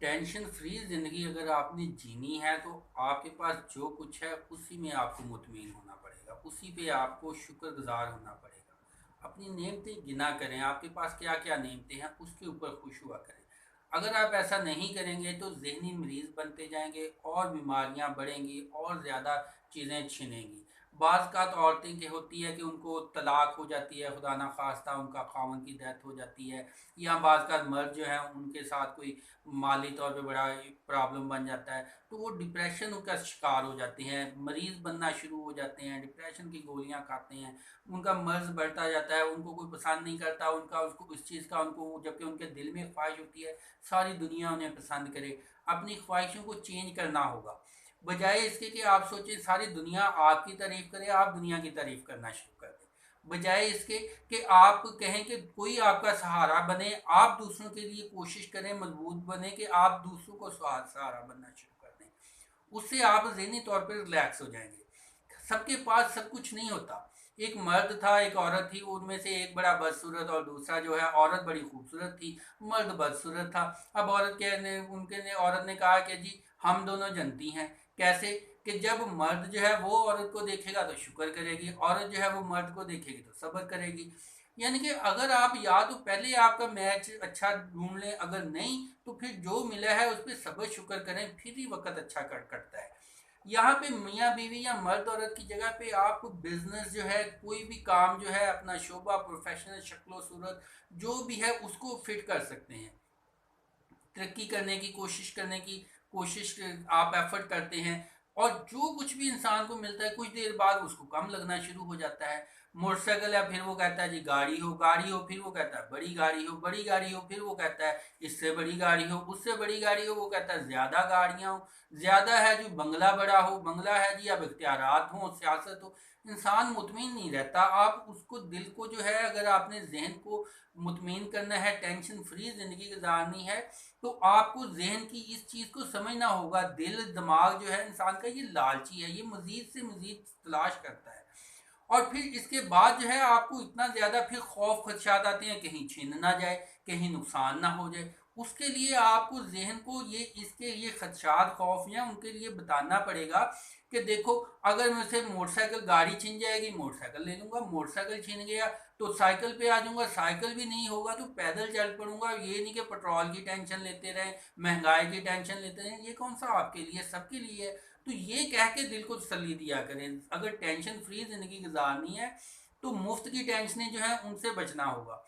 Tension free ज़िंदगी अगर आपने जीनी है तो आपके पास जो कुछ है उसी में आपको मुतमईन होना पड़ेगा, उसी पे आपको शुक्रगुजार होना पड़ेगा। अपनी नेमतें गिना करें, आपके पास क्या क्या नेमतें हैं उसके ऊपर खुश हुआ करें। अगर आप ऐसा नहीं करेंगे तो ज़हनी मरीज़ बनते जाएंगे और बीमारियां बढ़ेंगी और ज़्यादा चीज़ें छिनेंगी। बाज़ औरतें की होती है कि उनको तलाक हो जाती है, खुदा ना खास्ता उनका खावन की डेथ हो जाती है, या बाज़ मर्द जो है उनके साथ कोई माली तौर पे बड़ा प्रॉब्लम बन जाता है, तो वो डिप्रेशन का शिकार हो जाते हैं, मरीज़ बनना शुरू हो जाते हैं, डिप्रेशन की गोलियां खाते हैं, उनका मर्ज बढ़ता जाता है, उनको कोई पसंद नहीं करता, उनका उसको इस चीज़ का उनको, जबकि उनके दिल में ख्वाहिश होती है सारी दुनिया उन्हें पसंद करे। अपनी ख्वाहिशों को चेंज करना होगा, बजाय इसके कि आप सोचें सारी दुनिया आपकी तारीफ करे, आप दुनिया की तारीफ करना शुरू कर दें। बजाय इसके कि आप कहें कि कोई आपका सहारा बने, आप दूसरों के लिए कोशिश करें, मजबूत बने कि आप दूसरों को सहारा बनना शुरू कर दें। उससे आप ज़हनी तौर पर रिलैक्स हो जाएंगे। सबके पास सब कुछ नहीं होता। एक मर्द था, एक औरत थी, उनमें से एक बड़ा बदसूरत और दूसरा जो है, औरत बड़ी खूबसूरत थी, मर्द बदसूरत था। अब औरत ने कहा कि जी हम दोनों जनती हैं। कैसे? कि जब मर्द जो है वो औरत को देखेगा तो शुक्र करेगी, औरत जो है वो मर्द को देखेगी तो सब्र करेगी। यानी कि अगर आप या तो पहले आपका मैच अच्छा ढूंढ लें, अगर नहीं तो फिर जो मिला है उस पर सब्र शुक्र करें, फिर ही वक्त अच्छा कटता है। यहाँ पे मियाँ बीवी या मर्द औरत की जगह पे आप बिजनेस जो है, कोई भी काम जो है, अपना शोबा, प्रोफेशनल शक्लो सूरत जो भी है उसको फिट कर सकते हैं। तरक्की करने की कोशिश आप एफर्ट करते हैं, और जो कुछ भी इंसान को मिलता है कुछ देर बाद उसको कम लगना शुरू हो जाता है। मोटरसाइकिल है, फिर वो कहता है जी गाड़ी हो, फिर वो कहता है बड़ी गाड़ी हो, फिर वो कहता है इससे बड़ी गाड़ी हो, उससे बड़ी गाड़ी हो, वो कहता है ज़्यादा गाड़ियाँ हो, ज़्यादा है जो बंगला बड़ा हो, बंगला है जी अब इख्तियारात हो, सियासत हो। इंसान मुतमिन नहीं रहता। आप उसको दिल को जो है, अगर आपने जहन को मुतमिन करना है, टेंशन फ्री ज़िंदगी गुजारनी है, तो आपको जहन की इस चीज़ को समझना होगा। दिल दिमाग जो है इंसान का, ये लालची है, ये मज़ीद से मज़ीद तलाश करता है। और फिर इसके बाद जो है आपको इतना ज़्यादा फिर खौफ खदशात आते हैं, कहीं छीन ना जाए, कहीं नुकसान ना हो जाए। उसके लिए आपको जहन को ये खदशात खौफ या उनके लिए बताना पड़ेगा कि देखो, अगर मुझसे मोटरसाइकिल गाड़ी छीन जाएगी, मोटरसाइकिल ले लूँगा, मोटरसाइकिल छीन गया तो साइकिल पे आ जाऊँगा, साइकिल भी नहीं होगा तो पैदल चल पड़ूंगा। ये नहीं कि पेट्रोल की टेंशन लेते रहें, महंगाई की टेंशन लेते रहें, ये कौन सा आपके लिए, सबके लिए है। तो ये कह के दिल को तसल्ली दिया करें। अगर टेंशन फ्री ज़िंदगी गुजारनी है तो मुफ्त की टेंशनें जो हैं उनसे बचना होगा।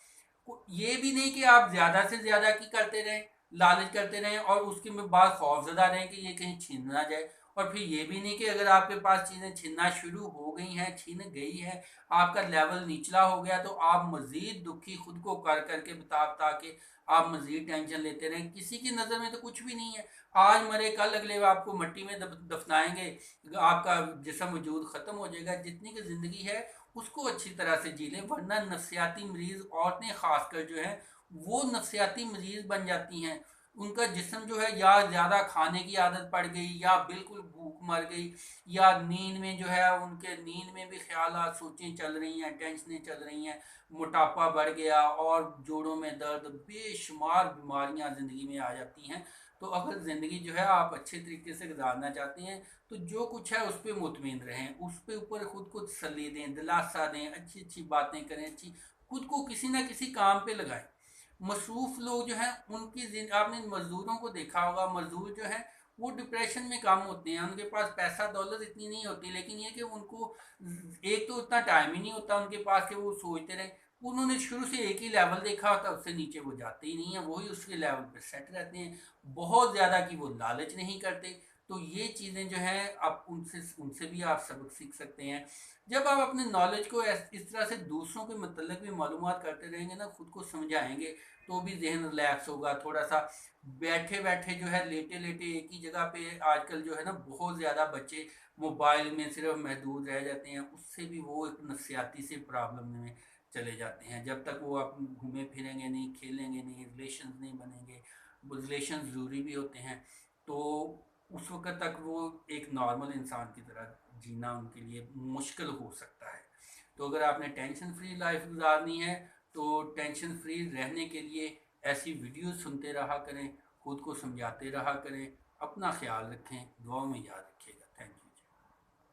ये भी नहीं कि आप ज़्यादा से ज़्यादा की करते रहें, लालच करते रहें और उसके बाद खौफजदा रहें कि ये कहीं छीन ना जाए। और फिर ये भी नहीं कि अगर आपके पास चीज़ें छीनना शुरू हो गई हैं, छीन गई हैं, आपका लेवल निचला हो गया, तो आप मज़ीद दुखी खुद को कर करके बता बता के आप मज़ीद टेंशन लेते रहें। किसी की नज़र में तो कुछ भी नहीं है। आज मरे कल अगले आपको मट्टी में दफनाएंगे, आपका जिस्म वजूद ख़त्म हो जाएगा। जितनी की ज़िंदगी है उसको अच्छी तरह से जी लें, वरना नफसियाती मरीज़ औरतें ख़ासकर जो हैं वो नफसियाती मरीज़ बन जाती हैं। उनका जिस्म जो है या ज़्यादा खाने की आदत पड़ गई, या बिल्कुल भूख मर गई, या नींद में जो है उनके नींद में भी ख्याल सोचें चल रही हैं, टेंशनें चल रही हैं, मोटापा बढ़ गया और जोड़ों में दर्द, बेशुमार बीमारियां ज़िंदगी में आ जाती हैं। तो अगर ज़िंदगी जो है आप अच्छे तरीके से गुजारना चाहते हैं तो जो कुछ है उस पर मुतमिन रहें, उस पर ऊपर खुद को तसल्ली दें, दिलासा दें, अच्छी अच्छी बातें करें, अच्छी खुद को किसी ना किसी काम पे लगाएं। मसरूफ़ लोग जो हैं उनकी आपने मज़दूरों को देखा होगा, मज़दूर जो हैं वो डिप्रेशन में कम होते हैं, उनके पास पैसा दौलत इतनी नहीं होती, लेकिन ये कि उनको एक तो उतना टाइम ही नहीं होता उनके पास कि वो सोचते रहें। उन्होंने शुरू से एक ही लेवल देखा होता, उससे नीचे वो जाते ही नहीं है, वही उसके लेवल पर सेट रहते हैं। बहुत ज़्यादा की वो लालच नहीं करते। तो ये चीज़ें जो हैं आप उनसे उनसे भी आप सबक सीख सकते हैं। जब आप अपने नॉलेज को इस तरह से दूसरों के मतलब भी मालूमात करते रहेंगे ना, खुद को समझाएंगे, तो भी जहन रिलैक्स होगा थोड़ा सा। बैठे बैठे जो है, लेटे लेटे एक ही जगह पे आजकल जो है ना, बहुत ज़्यादा बच्चे मोबाइल में सिर्फ महदूद रह जाते हैं, उससे भी वो एक नफसियाती से प्रॉब्लम में चले जाते हैं। जब तक वो आप घूमे फिरेंगे नहीं, खेलेंगे नहीं, रिलेशन नहीं बनेंगे, रिलेशन ज़रूरी भी होते हैं, तो उस वक्त तक वो एक नॉर्मल इंसान की तरह जीना उनके लिए मुश्किल हो सकता है। तो अगर आपने टेंशन फ्री लाइफ गुजारनी है तो टेंशन फ्री रहने के लिए ऐसी वीडियोस सुनते रहा करें, खुद को समझाते रहा करें। अपना ख्याल रखें, दुआओं में याद रखिएगा।